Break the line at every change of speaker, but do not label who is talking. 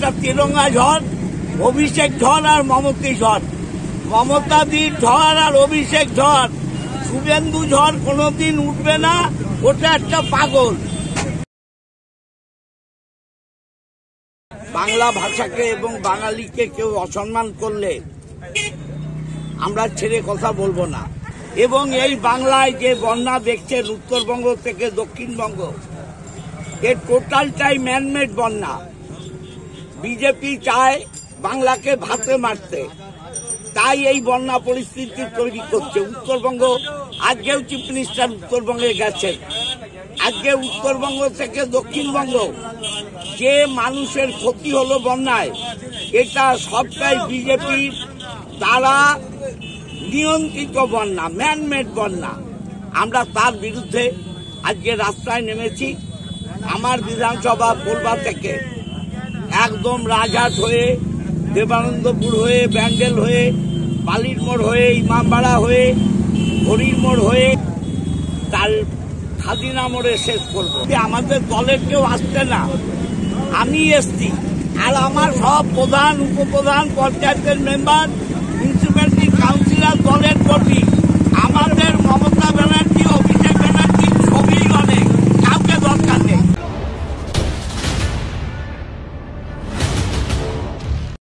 একটা তেরঙ্গা ঝড়, অভিষেক ঝড় আর মমতা ঝড়। মমতাদির ঝড় আর অভিষেক ঝড়, শুভেন্দু ঝড় কোনোদিন উঠবে না, ওটা একটা পাগল। বাংলা ভাষাকে এবং বাঙালিকে কেউ অসম্মান করলে আমরা ছেড়ে কথা বলবো না। এবং এই বাংলায় যে বন্যা দেখছেন উত্তরবঙ্গ থেকে দক্ষিণবঙ্গ, এর টোটালটাই ম্যানমেড বন্যা। বিজেপি চায় বাংলাকে ভাতে মারতে, তাই এই বন্যা পরিস্থিতি তৈরি করছে। উত্তরবঙ্গ, আজকেও চিফ মিনিস্টার উত্তরবঙ্গে গেছেন। আজকে উত্তরবঙ্গ থেকে দক্ষিণবঙ্গ যে মানুষের ক্ষতি হলো বন্যায়, এটা সবটাই বিজেপির দ্বারা নিয়ন্ত্রিত বন্যা, ম্যানমেড বন্যা। আমরা তার বিরুদ্ধে আজকে রাস্তায় নেমেছি। আমার বিধানসভা কোলবা থেকে একদম রাজহাট হয়ে, দেবানন্দপুর হয়ে, ব্যান্ডেল হয়ে, বালির মোড় হয়ে, ইমামবাড়া হয়ে, হরির মোড় হয়ে, তার খাদিনা মোড়ে শেষ করবো। আমাদের দলের কেউ আসছে না, আমি এসছি। আর আমার সব প্রধান, উপপ্রধান, পঞ্চায়েতের মেম্বার, মিউনিসিপ্যালিটি কাউন্সিলর দলের কর্মী।